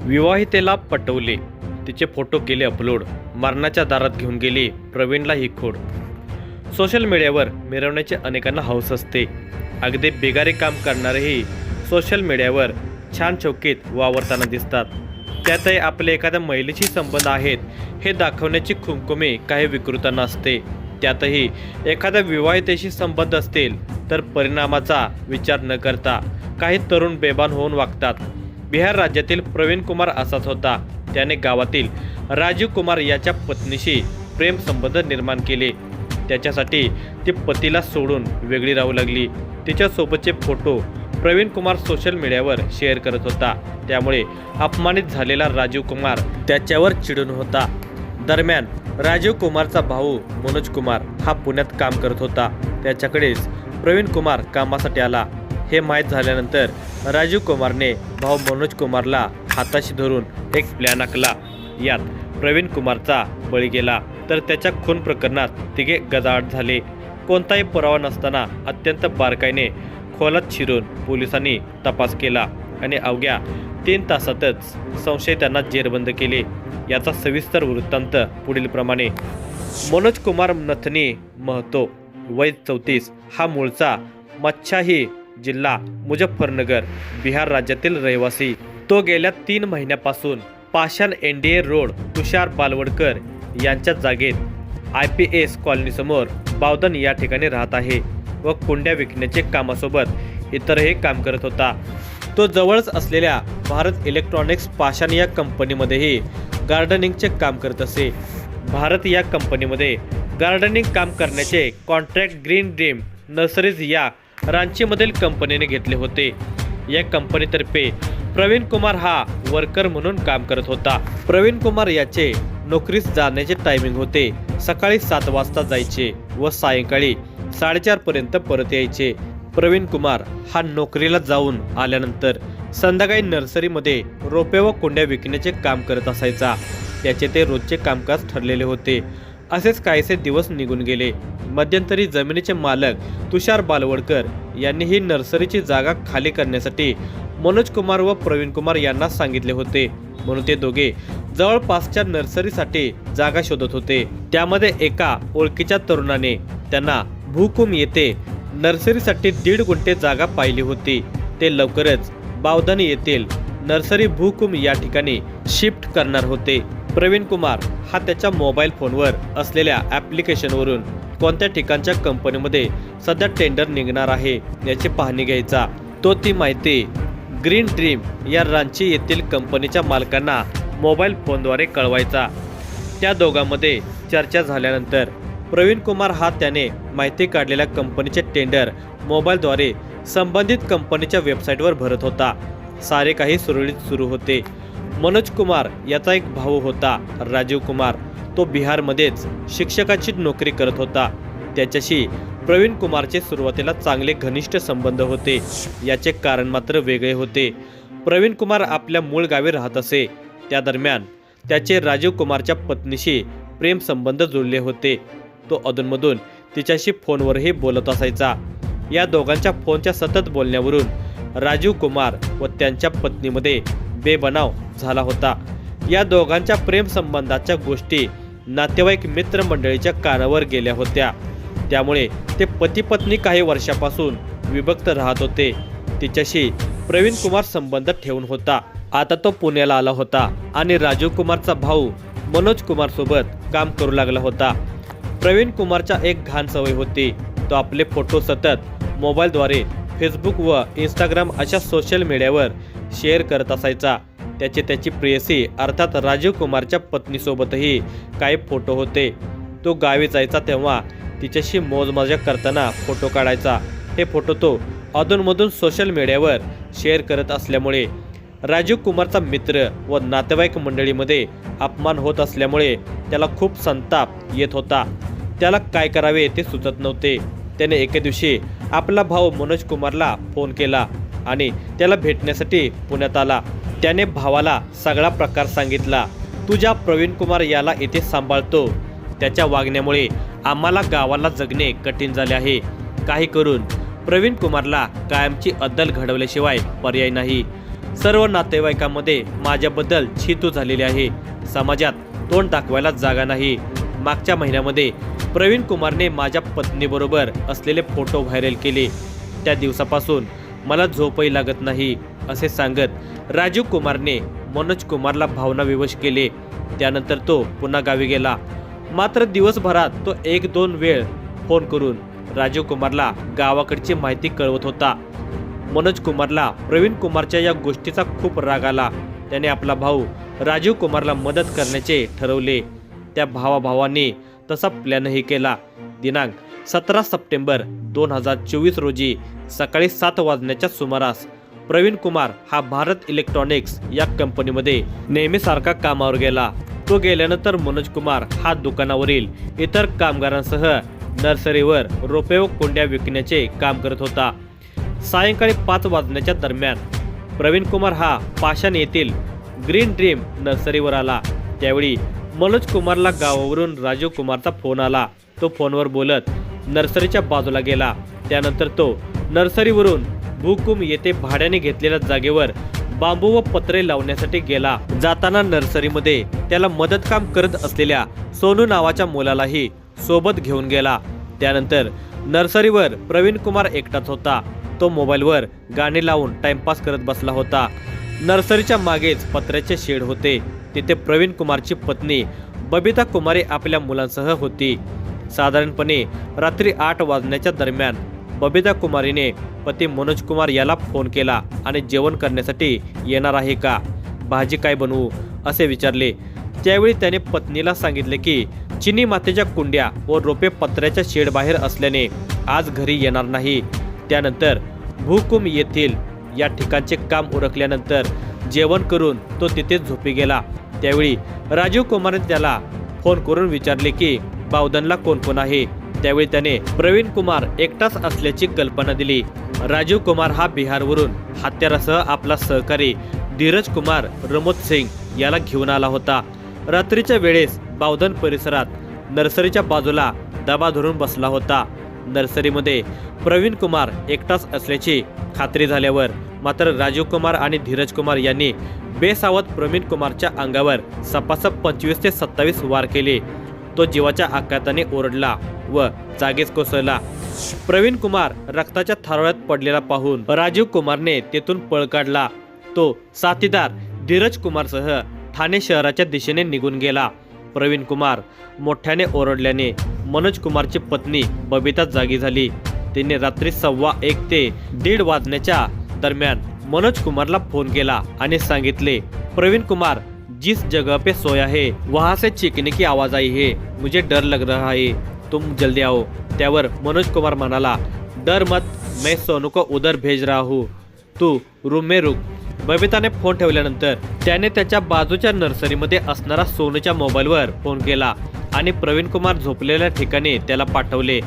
विवाहितेला पटवले, तिचे फोटो केले अपलोड, मरणाच्या दारात घेऊन गेली प्रवीणला ही खोड. सोशल मीडियावर मिरवण्याचे अनेकांना हौस असते. अगदी बेगारे काम करणारेही सोशल मीडियावर छान चौकीत वावरताना दिसतात. त्यातही आपले एखाद्या महिलेशी संबंध आहेत हे दाखवण्याची खुमखुमी काही विकृतांना असते. त्यातही एखाद्या विवाहितेशी संबंध असतील तर परिणामाचा विचार न करता काही तरुण बेभान होऊन वागतात. बिहार राज्यातील प्रवीण कुमार असाच होता. त्याने गावातील राजीव कुमार याच्या पत्नीशी प्रेम संबंध निर्माण केले. त्याच्यासाठी ती पतीला सोडून वेगळी राहू लागली. तिच्यासोबतचे फोटो प्रवीण कुमार सोशल मीडियावर शेअर करत होता. त्यामुळे अपमानित झालेला राजीव कुमार त्याच्यावर चिडून होता. दरम्यान राजीव कुमारचा भाऊ मनोज कुमार हा पुण्यात काम करत होता. त्याच्याकडेच प्रवीण कुमार कामासाठी आला. हे माहीत झाल्यानंतर राजीव कुमारने भाऊ मनोज कुमारला हाताशी धरून एक प्लॅन आखला. यात प्रवीण कुमारचा बळी गेला तर त्याच्या खून प्रकरणात तिघे गजाआड झाले. कोणताही पुरावा नसताना अत्यंत बारकाईने खोलात शिरून पोलिसांनी तपास केला आणि अवघ्या 3 तासातच संशयितांना जेरबंद केले. याचा सविस्तर वृत्तांत पुढीलप्रमाणे. मनोज कुमार नथनी महतो, वय 34, हा मूळचा मच्छाही, जिल्हा मुझफ्फरनगर, बिहार राज्यातील रहिवासी. तो गेल्या 3 महिन्यापासून पाषाण NDA रोड तुषार बालवडकर यांच्या जागेत IPS कॉलनीसमोर बावधन या ठिकाणी राहत आहे व कुंड्या विकण्याचे कामासोबत इतरही काम करत होता. तो जवळच असलेल्या भारत इलेक्ट्रॉनिक्स पाषाण या कंपनीमध्येही गार्डनिंगचे काम करत असे. भारत या कंपनीमध्ये गार्डनिंग काम करण्याचे कॉन्ट्रॅक्ट ग्रीन ड्रीम नर्सरीज या रांचीमधील कंपनीने घेतले होते. या कंपनीतर्फे प्रवीण कुमार हा वर्कर म्हणून काम करत होता. प्रवीण कुमार याचे नोकरीस जाण्याचे टायमिंग होते. सकाळी 7 वाजता जायचे व सायंकाळी 4:30 पर्यंत परत यायचे. प्रवीण कुमार हा नोकरीला जाऊन आल्यानंतर संध्याकाळी नर्सरीमध्ये रोपे व कुंड्या विकण्याचे काम करत असायचा. त्याचे ते रोजचे कामकाज ठरलेले होते. असेच काहीसे दिवस निघून गेले. मध्यंतरी जमिनीचे मालक तुषार बालवडकर यांनी ही नर्सरीची जागा खाली करण्यासाठी मनोज कुमार व प्रवीण कुमार यांना सांगितले होते. म्हणून ते दोघे जवळपासच्या नर्सरीसाठी जागा शोधत होते. त्यामध्ये एका ओळखीच्या तरुणाने त्यांना भूकुम येथे नर्सरीसाठी 1.5 गुंठे जागा पाहिली होती. ते लवकरच बावधन येथील नर्सरी भूकुम या ठिकाणी शिफ्ट करणार होते. प्रवीण कुमार हा त्याच्या मोबाईल फोनवर असलेल्या ॲप्लिकेशनवरून कोणत्या ठिकाणच्या कंपनीमध्ये सध्या टेंडर निघणार आहे याची पाहणी घ्यायचा. तो ती माहिती ग्रीन ड्रीम या रांची येथील कंपनीच्या मालकांना मोबाईल फोनद्वारे कळवायचा. त्या दोघांमध्ये चर्चा झाल्यानंतर प्रवीण कुमार हा त्याने माहिती काढलेल्या कंपनीचे टेंडर मोबाईलद्वारे संबंधित कंपनीच्या वेबसाईटवर भरत होता. सारे काही सुरळीत सुरू होते. मनोज कुमार याचा एक भाऊ होता राजीव कुमार. तो बिहारमध्येच शिक्षकाची नोकरी करत होता. त्याच्याशी प्रवीण कुमारचे सुरुवातीला चांगले घनिष्ठ संबंध होते. याचे कारण मात्र वेगळे होते. प्रवीण कुमार आपल्या मूळ गावी राहत असे. त्या दरम्यान त्याचे राजीव कुमारच्या पत्नीशी प्रेम संबंध जुळले होते. तो अधूनमधून तिच्याशी फोनवरही बोलत असायचा. या दोघांच्या फोनच्या सतत बोलण्यावरून राजीव कुमार व त्यांच्या पत्नीमध्ये बेबनाव झाला होता. या दोघांच्या प्रेम संबंधाच्या गोष्टी नातेवाईक मित्रमंडळीच्या कानावर गेल्या होत्या. त्यामुळे ते पती पत्नी काही वर्षापासून विभक्त राहत होते. तिच्याशी प्रवीण कुमार संबंध ठेवून होता. आता तो पुण्याला आला होता आणि राजीव कुमारचा भाऊ मनोज कुमार सोबत काम करू लागला होता. प्रवीण कुमारच्या एक घाण सवय होती. तो आपले फोटो सतत मोबाईलद्वारे फेसबुक व इंस्टाग्राम अशा सोशल मीडियावर शेअर करत असायचा. त्याची प्रेयसी अर्थात राजीव कुमारच्या पत्नीसोबतही काही फोटो होते. तो गावी जायचा तेव्हा तिच्याशी मौजमजा करताना फोटो काढायचा. हे फोटो तो अधूनमधून सोशल मीडियावर शेअर करत असल्यामुळे राजीव कुमारचा मित्र व नातेवाईक मंडळीमध्ये अपमान होत असल्यामुळे त्याला खूप संताप येत होता. त्याला काय करावे ते सुचत नव्हते. त्याने एके दिवशी आपला भाऊ मनोज कुमारला फोन केला आणि त्याला भेटण्यासाठी पुण्यात आला. त्याने भावाला सगळा प्रकार सांगितला. तुझ्या प्रवीण कुमार याला इथे सांभाळतो. त्याच्या वागण्यामुळे आम्हाला गावाला जगणे कठीण झाले आहे. काही करून प्रवीण कुमारला कायमची अद्दल घडवल्याशिवाय पर्याय नाही. सर्व नातेवाईकांमध्ये माझ्याबद्दल छीतू झालेली आहे. समाजात तोंड दाखवायला जागा नाही. मागच्या महिन्यामध्ये प्रवीण कुमारने माझ्या पत्नीबरोबर असलेले फोटो व्हायरल केले. त्या दिवसापासून मला झोपही लागत नाही असे सांगत राजीव कुमारने मनोज कुमारला भावनाविवश केले. त्यानंतर तो पुन्हा गावी गेला. मात्र दिवसभरात तो 1-2 वेळ फोन करून राजीव कुमारला गावाकडची माहिती कळवत होता. मनोज कुमारला प्रवीण कुमारच्या या गोष्टीचा खूप राग आला. त्याने आपला भाऊ राजीव कुमारला मदत करण्याचे ठरवले. त्या भावाभावांनी तसा प्लॅनही केला. दिनांक 17 सप्टेंबर 2024 रोजी सकाळी 7 वाजण्याच्या सुमारास प्रवीण कुमार हा भारत इलेक्ट्रॉनिक्स या कंपनीमध्ये नेहमीसारखा कामावर गेला. तो गेल्यानंतर मनोज कुमार हा दुकानावरील इतर कामगारांसह नर्सरीवर रोपे व कुंड्या विकण्याचे काम करत होता. सायंकाळी 5 वाजण्याच्या दरम्यान प्रवीण कुमार हा पाषाण येथील ग्रीन ड्रीम नर्सरीवर आला. त्यावेळी मनोज कुमारला गावावरून राजीव कुमारचा फोन आला. तो फोनवर बोलत नर्सरीच्या बाजूला गेला. त्यानंतर तो नर्सरीवरून भूकुम येथे भाड्याने घेतलेल्या जागेवर बांबू व पत्रे लावण्यासाठी गेला. जाताना नर्सरीमध्ये त्याला मदत काम करत असलेल्या सोनू नावाच्या मुलालाही सोबत घेऊन गेला. त्यानंतर नर्सरीवर प्रवीण कुमार एकटाच होता. तो मोबाईलवर गाणी लावून टाइमपास करत बसला होता. नर्सरीच्या मागेच पत्र्याचे शेड होते. तिथे प्रवीण कुमारची पत्नी बबिता कुमारी आपल्या मुलांसह होती. साधारणपणे रात्री 8 वाजण्याच्या दरम्यान बबिता कुमारीने पती मनोज कुमार याला फोन केला आणि जेवण करण्यासाठी येणार आहे का, भाजी काय बनवू असे विचारले. त्यावेळी त्याने पत्नीला सांगितले की चिनी मातीच्या कुंड्या व रोपे पत्र्याच्या शेड बाहेर असल्याने आज घरी येणार नाही. त्यानंतर भूकुम येथील या ठिकाणचे काम उरकल्यानंतर जेवण करून तो तिथेच झोपी गेला. त्यावेळी राजीव कुमारने त्याला फोन करून विचारले की बावधनला कोण कोण आहे. त्यावेळी त्याने प्रवीण कुमार एकटाच असल्याची कल्पना दिली. राजीव कुमार हा बिहारवरून हत्यारासह आपला सहकारी धीरज कुमार रमोद सिंग याला घेऊन आला होता. रात्रीच्या वेळेस बावधन परिसरात नर्सरीच्या बाजूला दबा धरून बसला होता. नर्सरीमध्ये प्रवीण कुमार एकटाच असल्याची खात्री झाल्यावर मात्र राजीव कुमार आणि धीरज कुमार यांनी बेसावध प्रवीण कुमारच्या अंगावर सपासप 25 ते 27 वार केले. तो जीवाच्या आकाताने ओरडला व जागेच कोसळला. प्रवीण कुमार रक्ताच्या थारोळ्यात पडलेला पाहून राजीव कुमारने तेथून पळ काढला. तो साथीदार धीरज कुमारसह ठाणे शहराच्या दिशेने निघून गेला. प्रवीण कुमार मोठ्याने ओरडल्याने मनोज कुमारची पत्नी बबिता जागी झाली. तिने रात्री 1:15 ते 1:30 वाजण्याच्या दरम्यान मनोज कुमारला फोन केला आणि सांगितले, प्रवीण कुमार जिस जगह पे सोया है वहां से चीखने की आवाज आई है, मुझे डर लग रहा है, तुम जल्दी आओ. त्यावर मनोज कुमार म्हणाला, डर मत, मैं सोनू को उधर भेज रहा हूँ, तू रूम में रुक. बबिताने फोन ठेवल्यानंतर त्याने त्याच्या बाजूच्या नर्सरीमध्ये असणारा सोनूच्या मोबाईलवर फोन केला आणि प्रवीण कुमार झोपलेल्या ठिकाणी त्याला पाठवले.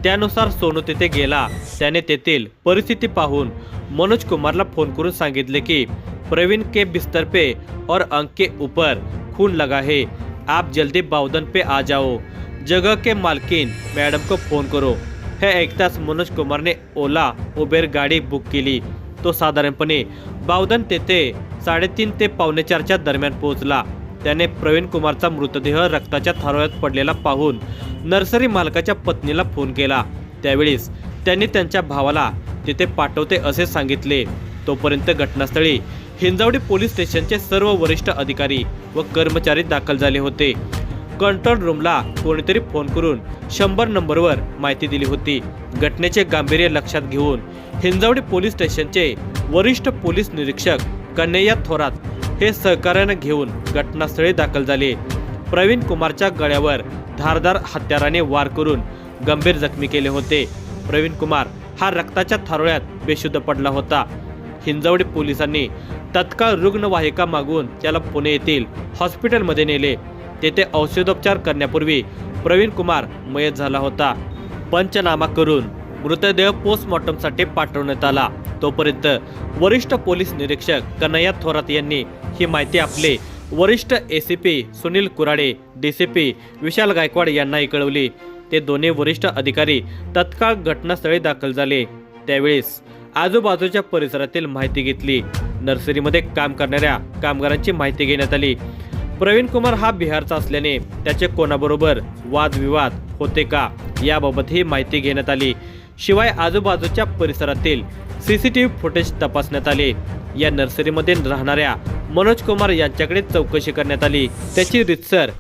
त्यानुसार सोनू तिथे गेला. त्याने तेथील परिस्थिती पाहून मनोज कुमारला फोन करून सांगितले की प्रवीण के बिस्तर पे और अंक के ऊपर खून लगा है, आप जल्दी बावधन पे आ जाओ, जगह के मालकीन मॅडम को फोन करो. हे ऐकताच मनोज कुमारने ओला उबेर गाडी बुक केली. तो साधारणपणे बावधन तेथे 3:30 ते 4:45 दरम्यान पोहोचला. त्याने प्रवीण कुमारचा मृतदेह रक्ताच्या थारोळ्यात पडलेला पाहून नर्सरी मालकाच्या पत्नीला फोन केला. त्यावेळीस त्यांनी त्यांच्या भावाला तिथे पाठवते असे सांगितले. तोपर्यंत घटनास्थळी हिंजवडी पोलीस स्टेशनचे सर्व वरिष्ठ अधिकारी व कर्मचारी दाखल झाले होते. कंट्रोल रूमला कोणीतरी फोन करून 100 नंबरवर माहिती दिली होती. घटनेचे गांभीर्य लक्षात घेऊन हिंजवडी पोलीस स्टेशनचे वरिष्ठ पोलीस निरीक्षक कन्हैया थोरात हे सहकार्याने घेऊन घटनास्थळी दाखल झाले. प्रवीण कुमारच्या गळ्यावर धारदार हत्याराने वार करून गंभीर जखमी केले होते. प्रवीण कुमार हा रक्ताच्या थारोळ्यात बेशुद्ध पडला होता. हिंजवडी पोलिसांनी तत्काळ रुग्णवाहिका मागून त्याला पुणे येथील हॉस्पिटलमध्ये नेले. तेथे औषधोपचार करण्यापूर्वी प्रवीण कुमार मयत झाला होता. पंचनामा करून मृतदेह पोस्टमॉर्टमसाठी पाठवण्यात आला. तोपर्यंत वरिष्ठ पोलीस निरीक्षक कन्हैया थोरात यांनी ही माहिती आपले वरिष्ठ एसीपी सुनील कुराडे, डीसीपी विशाल गायकवाड यांनाही कळवली. ते दोन्ही वरिष्ठ अधिकारी तत्काळ घटनास्थळी दाखल झाले. त्यावेळेस आजूबाजूच्या परिसरातील माहिती घेतली. नर्सरीमध्ये काम करणाऱ्या कामगारांची माहिती घेण्यात आली। प्रवीण कुमार हा बिहारचा असल्याने त्याचे कोणाबरोबर वादविवाद होते का याबाबतही माहिती घेण्यात आली। शिवाय आजूबाजूच्या परिसरातील सीसीटीव्ही फुटेज तपासण्यात आले। या नर्सरीमध्ये राहणाऱ्या मनोज कुमार यांच्याकडे चौकशी करण्यात आली। त्याची रीतसर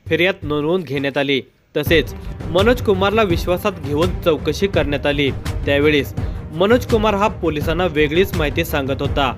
फिर्याद नोंदवून घेण्यात आली। तसेच मनोज कुमारला विश्वासात घेऊन चौकशी करण्यात आली। त्यावेळेस मनोज कुमार हा पोलिसांना वेगळीच माहिती सांगत होता।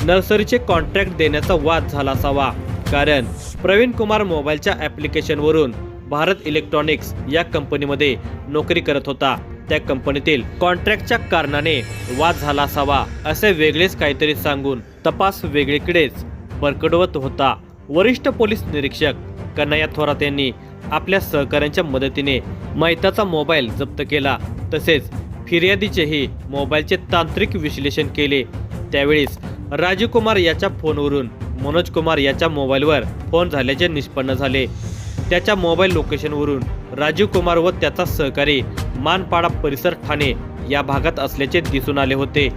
नर्सरीचे कॉन्ट्रॅक्ट देण्याचा वाद झाला असावा, कारण प्रवीण कुमार मोबाईलच्या ॲप्लिकेशनवरून भारत इलेक्ट्रॉनिक्स या कंपनीमध्ये नोकरी करत होता। त्या कंपनीतील कॉन्ट्रॅक्टच्या कारणाने वाद झाला असावा असे वेगळेच काहीतरी सांगून तपास वेगळीकडेच भरकटवत होता। वरिष्ठ पोलीस निरीक्षक कन्हैया थोरात यांनी आपल्या सहकाऱ्यांच्या मदतीने मैताचा मोबाईल जप्त केला। तसेच फिर्यादीचेही मोबाईलचे तांत्रिक विश्लेषण केले। त्यावेळेस राजीव कुमार याच्या फोनवरून मनोज कुमार याच्या मोबाईलवर फोन झाल्याचे निष्पन्न झाले। त्याच्या मोबाईल लोकेशनवरून राजीव कुमार व त्याचा सहकारी मानपाडा परिसर ठाणे या भागात असल्याचे दिसून आले होते।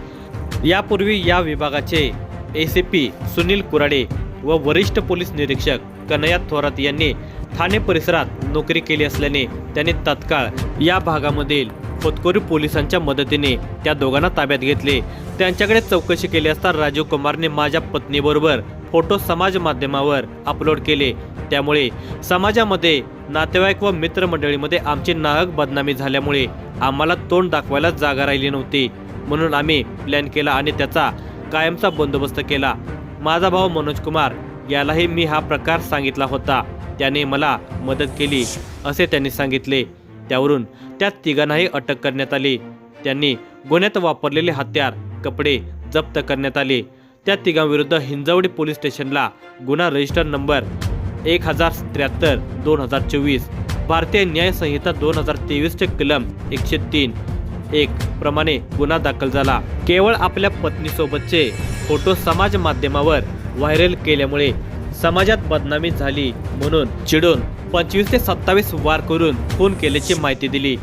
यापूर्वी या विभागाचे एसीपी सुनील कुराडे व वरिष्ठ पोलीस निरीक्षक कन्हैया थोरात यांनी ठाणे परिसरात नोकरी केली असल्याने त्यांनी तात्काळ या भागामधील खोतकोरी पोलिसांच्या मदतीने त्या दोघांना ताब्यात घेतले। त्यांच्याकडे चौकशी केली असता राजीव कुमारने माझ्या पत्नीबरोबर फोटो समाज माध्यमावर अपलोड केले। त्यामुळे समाजामध्ये नातेवाईक व मित्रमंडळीमध्ये आमची नाहक बदनामी झाल्यामुळे आम्हाला तोंड दाखवायला जागा राहिली नव्हती। म्हणून आम्ही प्लॅन केला आणि त्याचा कायमचा बंदोबस्त केला। माझा भाऊ मनोज कुमार यालाही मी हा प्रकार सांगितला होता। त्याने मला मदत केली असे त्यांनी सांगितले। त्यावरून त्या तिघांनाही अटक करण्यात आली। त्यांनी गुन्ह्यात वापरलेले हत्यार, कपडे जप्त करण्यात आले। त्या तिघांविरुद्ध हिंजवडी पोलीस स्टेशनला गुन्हा रजिस्टर नंबर 1073/2024 भारतीय न्याय संहिता 2023 चे कलम 103(1) प्रमाणे गुन्हा दाखल झाला। केवळ आपल्या पत्नीसोबतचे फोटो समाज माध्यमावर व्हायरल केल्यामुळे समाजात बदनामी झाली म्हणून चिडून 25 ते 27 वार करून खून केल्याची माहिती दिली।